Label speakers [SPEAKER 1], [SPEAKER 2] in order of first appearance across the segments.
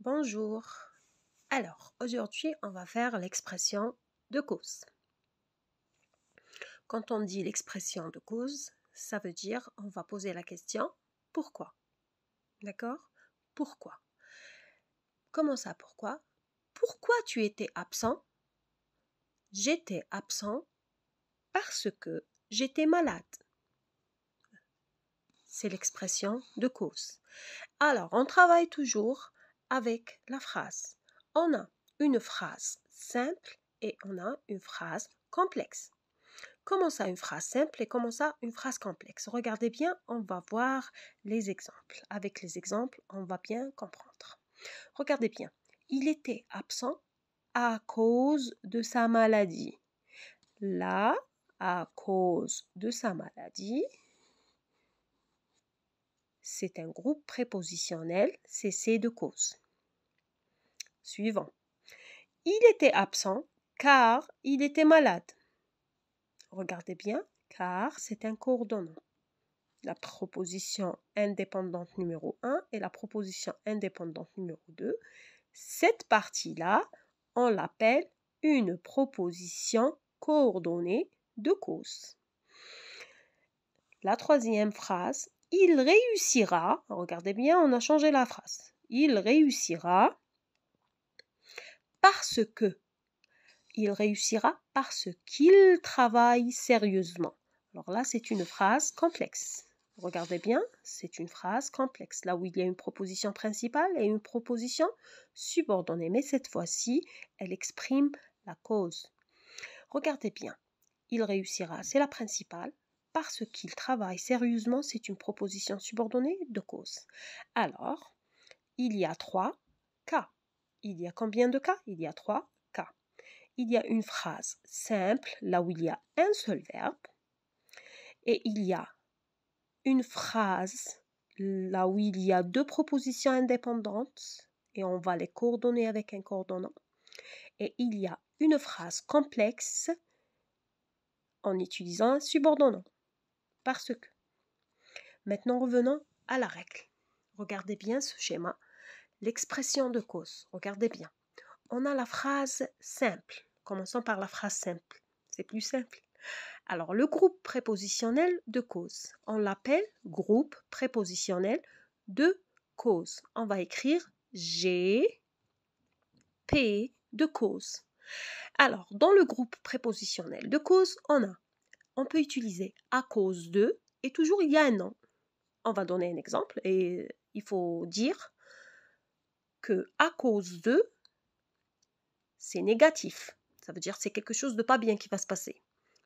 [SPEAKER 1] Bonjour. Alors, aujourd'hui, on va faire l'expression de cause. Quand on dit l'expression de cause, ça veut dire on va poser la question pourquoi. D'accord? Pourquoi? Comment ça, pourquoi? Pourquoi tu étais absent? J'étais absent parce que j'étais malade. C'est l'expression de cause. Alors, on travaille toujours avec la phrase. On a une phrase simple et on a une phrase complexe. Comment ça une phrase simple et comment ça une phrase complexe? Regardez bien, on va voir les exemples. Avec les exemples, on va bien comprendre. Regardez bien. Il était absent à cause de sa maladie. Là, à cause de sa maladie, c'est un groupe prépositionnel, c'est de cause. Suivant. Il était absent car il était malade. Regardez bien, car c'est un coordonnant. La proposition indépendante numéro 1 et la proposition indépendante numéro 2. Cette partie-là, on l'appelle une proposition coordonnée de cause. La troisième phrase, il réussira, regardez bien, on a changé la phrase. Il réussira parce que. Il réussira parce qu'il travaille sérieusement. Alors là, c'est une phrase complexe. Regardez bien, c'est une phrase complexe. Là où il y a une proposition principale et une proposition subordonnée. Mais cette fois-ci, elle exprime la cause. Regardez bien, il réussira, c'est la principale. Parce qu'il travaille sérieusement, c'est une proposition subordonnée de cause. Alors, il y a 3 cas. Il y a combien de cas? Il y a 3 cas. Il y a une phrase simple, là où il y a un seul verbe. Et il y a une phrase, là où il y a 2 propositions indépendantes. Et on va les coordonner avec un coordonnant. Et il y a une phrase complexe en utilisant un subordonnant. Parce que. Maintenant, revenons à la règle. Regardez bien ce schéma. L'expression de cause. Regardez bien. On a la phrase simple. Commençons par la phrase simple. C'est plus simple. Alors, le groupe prépositionnel de cause, on l'appelle groupe prépositionnel de cause. On va écrire G, P de cause. Alors, dans le groupe prépositionnel de cause, on peut utiliser à cause de, et toujours il y a un nom. On va donner un exemple et il faut dire que à cause de, c'est négatif. Ça veut dire c'est quelque chose de pas bien qui va se passer.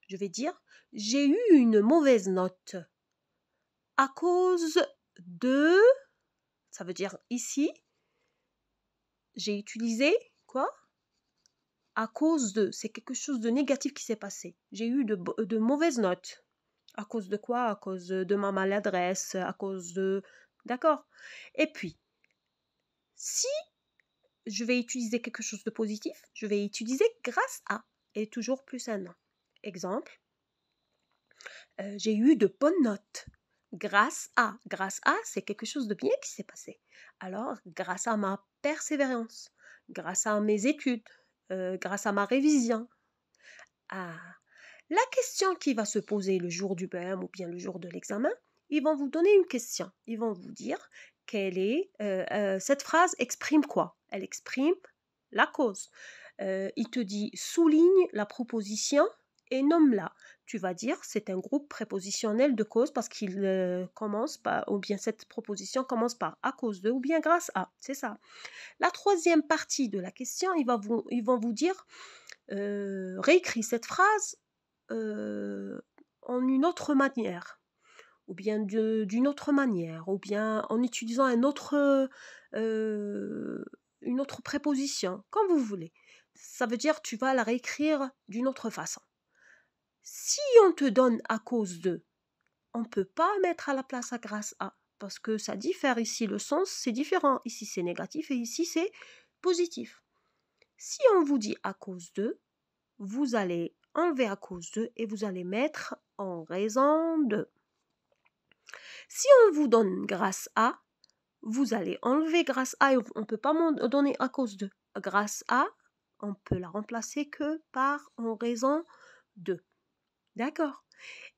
[SPEAKER 1] Je vais dire, j'ai eu une mauvaise note à cause de, ça veut dire ici, j'ai utilisé quoi? À cause de, c'est quelque chose de négatif qui s'est passé. J'ai eu de mauvaises notes. À cause de quoi? À cause de ma maladresse, à cause de... D'accord? Et puis, si je vais utiliser quelque chose de positif, je vais utiliser grâce à, et toujours plus un nom. Exemple, j'ai eu de bonnes notes. Grâce à, c'est quelque chose de bien qui s'est passé. Alors, grâce à ma persévérance, grâce à mes études, grâce à ma révision. Ah, la question qui va se poser le jour du BEM ou bien le jour de l'examen, ils vont vous donner une question. Ils vont vous dire cette phrase exprime quoi? Elle exprime la cause. Il te dit souligne la proposition et nomme-la. Tu vas dire c'est un groupe prépositionnel de cause parce qu'il commence par, ou bien cette proposition commence par à cause de ou bien grâce à. C'est ça. La troisième partie de la question, ils vont vous dire réécris cette phrase en une autre manière, ou bien d'une autre manière, ou bien en utilisant une autre préposition, comme vous voulez. Ça veut dire tu vas la réécrire d'une autre façon. Si on te donne à cause de, on ne peut pas mettre à la place à grâce à, parce que ça diffère ici, le sens c'est différent. Ici c'est négatif et ici c'est positif. Si on vous dit à cause de, vous allez enlever à cause de et vous allez mettre en raison de. Si on vous donne grâce à, vous allez enlever grâce à, et on ne peut pas m'en donner à cause de. Grâce à, on peut la remplacer que par en raison de. D'accord?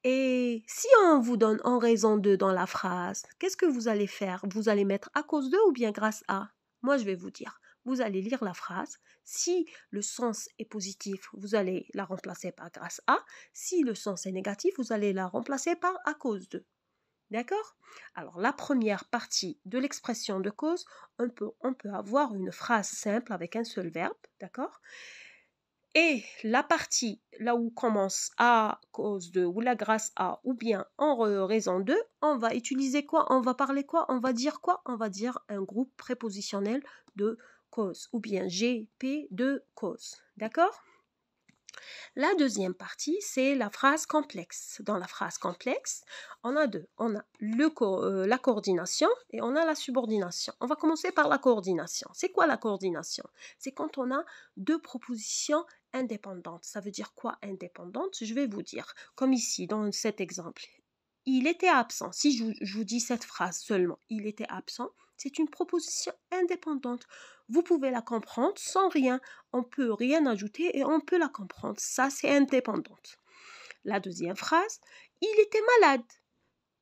[SPEAKER 1] Et si on vous donne en raison de dans la phrase, qu'est-ce que vous allez faire? Vous allez mettre à cause de ou bien grâce à? Moi, je vais vous dire. Vous allez lire la phrase. Si le sens est positif, vous allez la remplacer par grâce à. Si le sens est négatif, vous allez la remplacer par à cause de. D'accord? Alors, la première partie de l'expression de cause, on peut avoir une phrase simple avec un seul verbe. D'accord? Et la partie là où commence à cause de ou la grâce à ou bien en raison de, on va utiliser quoi? On va parler quoi? On va dire quoi? On va dire un groupe prépositionnel de cause ou bien GP de cause. D'accord? La deuxième partie, c'est la phrase complexe. Dans la phrase complexe, on a deux. On a la coordination et on a la subordination. On va commencer par la coordination. C'est quoi la coordination? C'est quand on a deux propositions indépendantes. Ça veut dire quoi indépendante? Je vais vous dire. Comme ici, dans cet exemple. Il était absent. Si je vous dis cette phrase seulement, il était absent, c'est une proposition indépendante. Vous pouvez la comprendre sans rien. On peut rien ajouter et on peut la comprendre. Ça, c'est indépendante. La deuxième phrase, il était malade.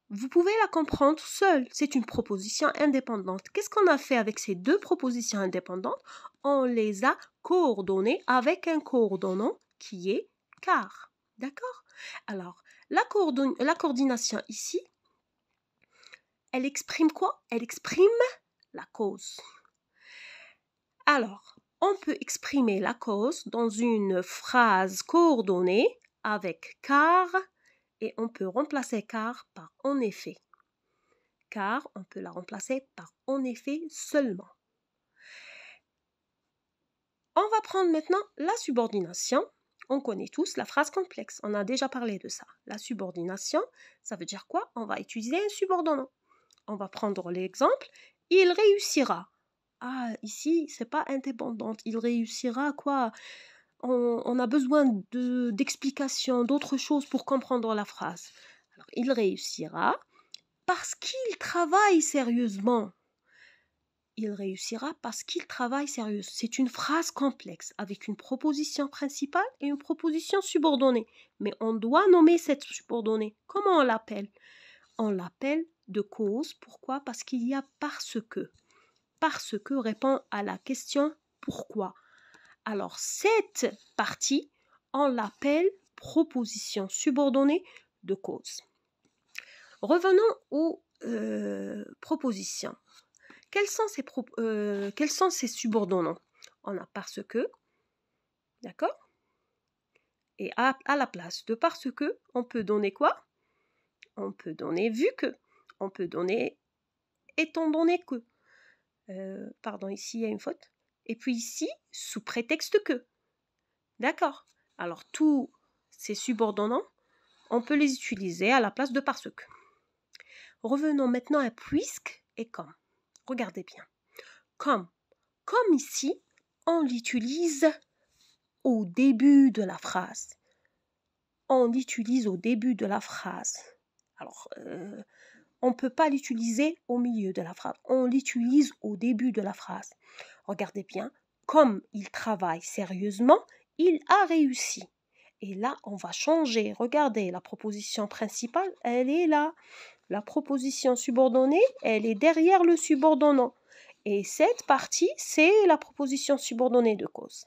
[SPEAKER 1] Vous pouvez la comprendre seule. C'est une proposition indépendante. Qu'est-ce qu'on a fait avec ces deux propositions indépendantes? On les a coordonnées avec un coordonnant qui est car. D'accord? Alors, la coordination ici, elle exprime quoi? Elle exprime la cause. Alors, on peut exprimer la cause dans une phrase coordonnée avec car et on peut remplacer car par en effet. Car, on peut la remplacer par en effet seulement. On va prendre maintenant la subordination. On connaît tous la phrase complexe. On a déjà parlé de ça. La subordination, ça veut dire quoi? On va utiliser un subordonnant. On va prendre l'exemple. Il réussira. Ah, ici, c'est pas indépendante. Il réussira quoi? On a besoin d'explications, d'autres choses pour comprendre la phrase. Alors, il réussira parce qu'il travaille sérieusement. Il réussira parce qu'il travaille sérieusement. C'est une phrase complexe avec une proposition principale et une proposition subordonnée. Mais on doit nommer cette subordonnée. Comment on l'appelle? On l'appelle de cause. Pourquoi? Parce qu'il y a parce que. Parce que répond à la question pourquoi. Alors, cette partie, on l'appelle proposition subordonnée de cause. Revenons aux propositions. Quels sont ces subordonnants? On a parce que, d'accord? Et à la place de parce que, on peut donner quoi? On peut donner vu que. On peut donner étant donné que. Pardon, ici il y a une faute. Et puis ici, sous prétexte que. D'accord? Alors, tous ces subordonnants, on peut les utiliser à la place de parce que. Revenons maintenant à puisque et comme. Regardez bien. Comme ici, on l'utilise au début de la phrase. On l'utilise au début de la phrase. Alors, on ne peut pas l'utiliser au milieu de la phrase. On l'utilise au début de la phrase. Regardez bien. Comme il travaille sérieusement, il a réussi. Et là, on va changer. Regardez, la proposition principale, elle est là. La proposition subordonnée, elle est derrière le subordonnant. Et cette partie, c'est la proposition subordonnée de cause.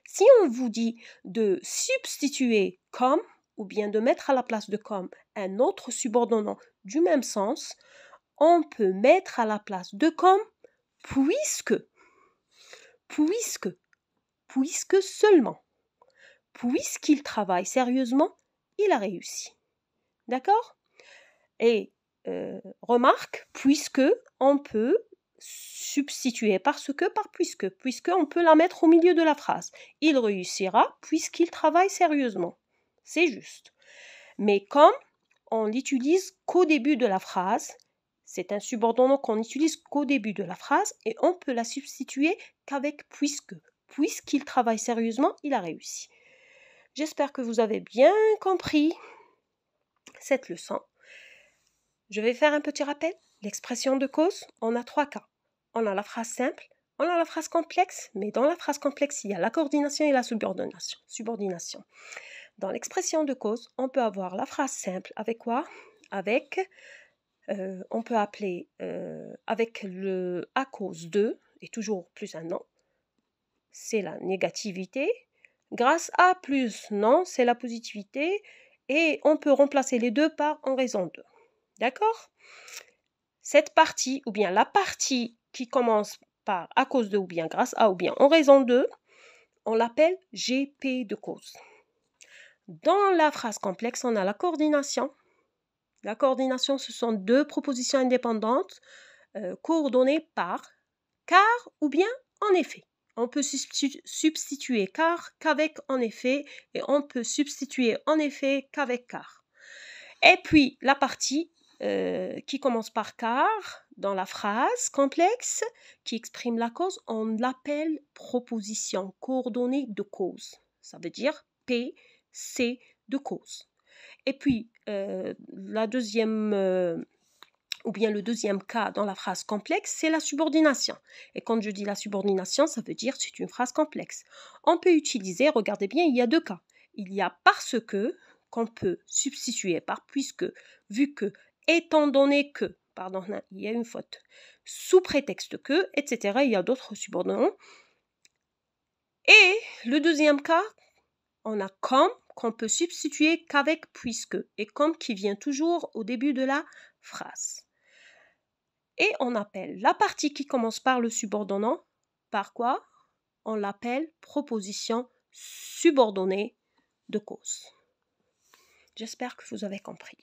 [SPEAKER 1] Si on vous dit de substituer comme, ou bien de mettre à la place de comme un autre subordonnant du même sens, on peut mettre à la place de comme puisque seulement. Puisqu'il travaille sérieusement, il a réussi. D'accord? Et remarque, puisque on peut substituer parce que par puisque on peut la mettre au milieu de la phrase. Il réussira puisqu'il travaille sérieusement. C'est juste. Mais comme on l'utilise qu'au début de la phrase, c'est un subordonnant qu'on utilise qu'au début de la phrase et on peut la substituer qu'avec puisque. Puisqu'il travaille sérieusement, il a réussi. J'espère que vous avez bien compris cette leçon. Je vais faire un petit rappel. l'expression de cause, on a 3 cas. On a la phrase simple, on a la phrase complexe, mais dans la phrase complexe, il y a la coordination et la subordination. Dans l'expression de cause, on peut avoir la phrase simple avec quoi? Avec, on peut appeler avec le à cause de, et toujours plus un non, c'est la négativité. Grâce à plus non, c'est la positivité. Et on peut remplacer les deux par en raison de. D'accord? Cette partie, ou bien la partie qui commence par à cause de, ou bien grâce à, ou bien en raison de, on l'appelle GP de cause. Dans la phrase complexe, on a la coordination. La coordination, ce sont deux propositions indépendantes coordonnées par, car ou bien en effet. On peut substituer car qu'avec en effet et on peut substituer en effet qu'avec car. Et puis la partie qui commence par car dans la phrase complexe qui exprime la cause, on l'appelle proposition coordonnée de cause. Ça veut dire P, C de cause. Et puis la deuxième ou bien le deuxième cas dans la phrase complexe, c'est la subordination. Et quand je dis la subordination, ça veut dire c'est une phrase complexe. On peut utiliser, regardez bien, il y a deux cas. Il y a parce que, qu'on peut substituer par puisque, vu que, étant donné que, pardon, il y a une faute, sous prétexte que, etc. Il y a d'autres subordonnants. Et le deuxième cas, on a comme, qu'on peut substituer qu'avec puisque, et comme qui vient toujours au début de la phrase. Et on appelle la partie qui commence par le subordonnant, par quoi? On l'appelle proposition subordonnée de cause. J'espère que vous avez compris.